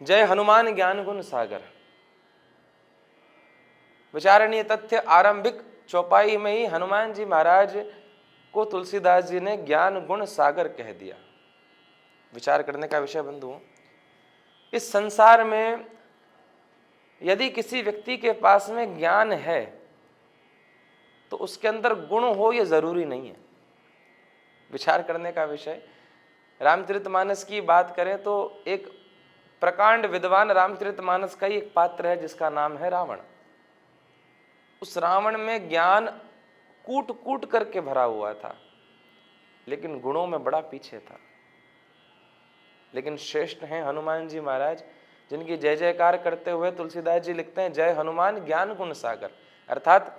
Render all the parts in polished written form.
जय हनुमान ज्ञान गुण सागर। विचारणीय तथ्य आरंभिक चौपाई में ही हनुमान जी महाराज को तुलसीदास जी ने ज्ञान गुण सागर कह दिया। विचार करने का विषय बंधुओं, इस संसार में यदि किसी व्यक्ति के पास में ज्ञान है तो उसके अंदर गुण हो ये जरूरी नहीं है। विचार करने का विषय, रामचरितमानस की बात करें तो एक प्रकांड विद्वान रामचरितमानस का ही एक पात्र है जिसका नाम है रावण। उस रावण में ज्ञान कूट कूट करके भरा हुआ था, लेकिन गुणों में बड़ा पीछे था। लेकिन श्रेष्ठ हैं हनुमान जी महाराज, जिनकी जय जयकार करते हुए तुलसीदास जी लिखते हैं जय हनुमान ज्ञान गुण सागर। अर्थात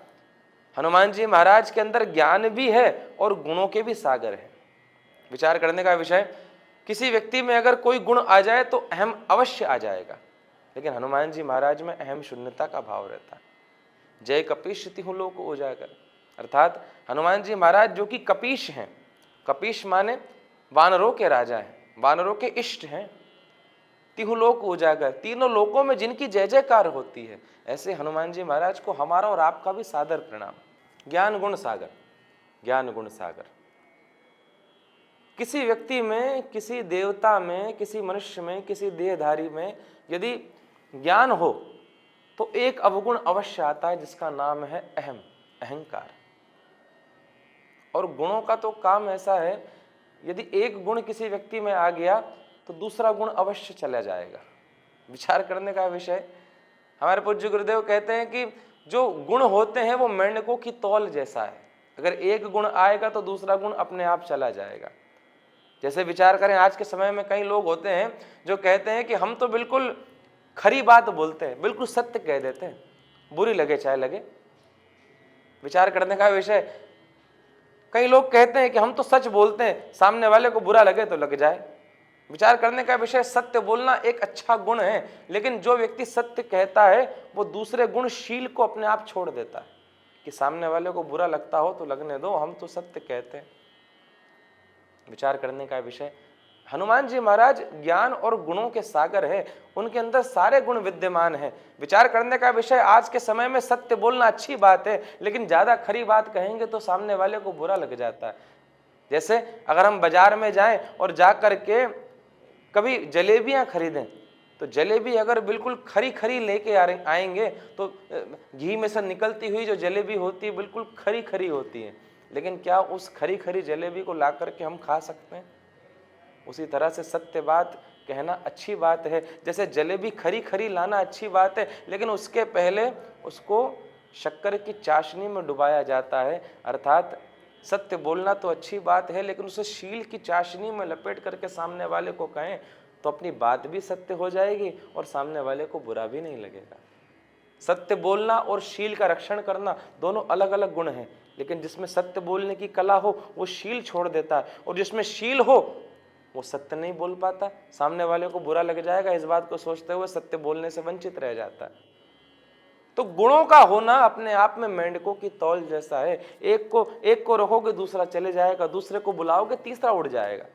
हनुमान जी महाराज के अंदर ज्ञान भी है और गुणों के भी सागर है। विचार करने का विषय, किसी व्यक्ति में अगर कोई गुण आ जाए तो अहम अवश्य आ जाएगा, लेकिन हनुमान जी महाराज में अहम शून्यता का भाव रहता है। जय कपीश तिहु लोक उजागर। अर्थात हनुमान जी महाराज जो कि कपीश हैं, कपीश माने वानरों के राजा हैं, वानरों के इष्ट हैं। तिहु लोक उजागर, तीनों लोकों में जिनकी जय जयकार होती है, ऐसे हनुमान जी महाराज को हमारा और आपका भी सादर प्रणाम। ज्ञान गुण सागर, ज्ञान गुण सागर। किसी व्यक्ति में, किसी देवता में, किसी मनुष्य में, किसी देहधारी में यदि ज्ञान हो तो एक अवगुण अवश्य आता है जिसका नाम है अहम, अहंकार। और गुणों का तो काम ऐसा है, यदि एक गुण किसी व्यक्ति में आ गया तो दूसरा गुण अवश्य चला जाएगा। विचार करने का विषय, हमारे पूज्य गुरुदेव कहते हैं कि जो गुण होते हैं वो मेंढकों की तौल जैसा है। अगर एक गुण आएगा तो दूसरा गुण अपने आप चला जाएगा। जैसे विचार करें, आज के समय में कई लोग होते हैं जो कहते हैं कि हम तो बिल्कुल खरी बात बोलते हैं, बिल्कुल सत्य कह देते हैं, बुरी लगे चाहे लगे। विचार करने का विषय, कई लोग कहते हैं कि हम तो सच बोलते हैं, सामने वाले को बुरा लगे तो लग जाए। विचार करने का विषय, सत्य बोलना एक अच्छा गुण है, लेकिन जो व्यक्ति सत्य कहता है वो दूसरे गुणशील को अपने आप छोड़ देता है कि सामने वाले को बुरा लगता हो तो लगने दो, हम तो सत्य कहते हैं। विचार करने का विषय, हनुमान जी महाराज ज्ञान और गुणों के सागर है, उनके अंदर सारे गुण विद्यमान हैं। विचार करने का विषय, आज के समय में सत्य बोलना अच्छी बात है, लेकिन ज्यादा खरी बात कहेंगे तो सामने वाले को बुरा लग जाता है। जैसे अगर हम बाजार में जाएं और जा करके कभी जलेबियां खरीदें तो जलेबी अगर बिल्कुल खरी खरी लेके आएंगे तो घी में से निकलती हुई जो जलेबी होती है बिल्कुल खरी खरी होती है, लेकिन क्या उस खरी खरी जलेबी को ला करके हम खा सकते हैं? उसी तरह से सत्य बात कहना अच्छी बात है, जैसे जलेबी खरी खरी लाना अच्छी बात है, लेकिन उसके पहले उसको शक्कर की चाशनी में डुबाया जाता है। अर्थात सत्य बोलना तो अच्छी बात है, लेकिन उसे शील की चाशनी में लपेट करके सामने वाले को कहें तो अपनी बात भी सत्य हो जाएगी और सामने वाले को बुरा भी नहीं लगेगा। सत्य बोलना और शील का रक्षण करना दोनों अलग अलग गुण हैं, लेकिन जिसमें सत्य बोलने की कला हो वो शील छोड़ देता है, और जिसमें शील हो वो सत्य नहीं बोल पाता, सामने वाले को बुरा लग जाएगा इस बात को सोचते हुए सत्य बोलने से वंचित रह जाता है। तो गुणों का होना अपने आप में मेंढकों की तौल जैसा है। एक को रखोगे दूसरा चले जाएगा, दूसरे को बुलाओगे तीसरा उड़ जाएगा।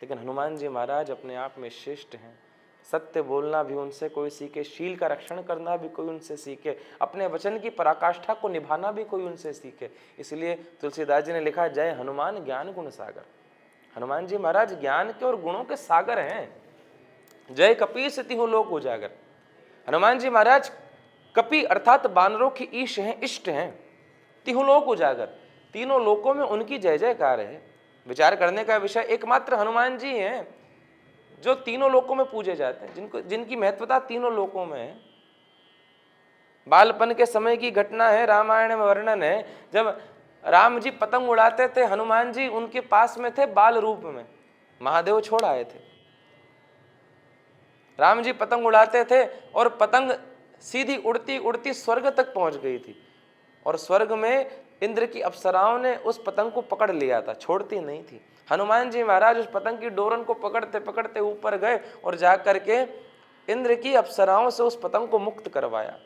लेकिन हनुमान जी महाराज अपने आप में श्रेष्ठ हैं। सत्य बोलना भी उनसे कोई सीखे, शील का रक्षण करना भी कोई उनसे सीखे, अपने वचन की पराकाष्ठा को निभाना भी कोई उनसे सीखे। इसलिए तुलसीदास जी ने लिखा जय हनुमान ज्ञान गुण सागर। हनुमान जी महाराज ज्ञान के और गुणों के सागर हैं। जय कपीस तिहु लोक उजागर। हनुमान जी महाराज कपि अर्थात बानरों की ईश हैं, इष्ट हैं। तिहु लोक उजागर, तीनों लोकों में उनकी जय जयकार है। विचार करने का विषय, एकमात्र हनुमान जी हैं जो तीनों लोकों में पूजे जाते हैं, जिनकी महत्वता तीनों लोकों में है। बालपन के समय की घटना है, रामायण में वर्णन है, जब राम जी पतंग उड़ाते थे, हनुमान जी उनके पास में थे बाल रूप में, महादेव छोड़ आए थे। राम जी पतंग उड़ाते थे और पतंग सीधी उड़ती उड़ती स्वर्ग तक पहुंच गई थी, और स्वर्ग में इंद्र की अप्सराओं ने उस पतंग को पकड़ लिया था, छोड़ती नहीं थी। हनुमान जी महाराज उस पतंग की डोरन को पकड़ते पकड़ते ऊपर गए और जाकर के इंद्र की अप्सराओं से उस पतंग को मुक्त करवाया।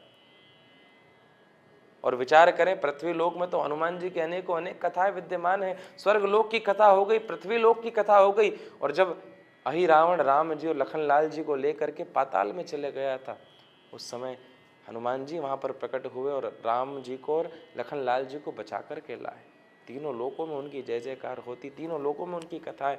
और विचार करें, पृथ्वी लोक में तो हनुमान जी के अनेक कथाएं विद्यमान है। स्वर्ग लोक की कथा हो गई, पृथ्वी लोक की कथा हो गई, और जब अही रावण राम जी और लखनलाल जी को लेकर के पाताल में चले गया था। उस समय हनुमान जी वहाँ पर प्रकट हुए और राम जी को और लखनलाल जी को बचा कर के लाए। तीनों लोकों में उनकी जय जयकार होती, तीनों लोकों में उनकी कथाएं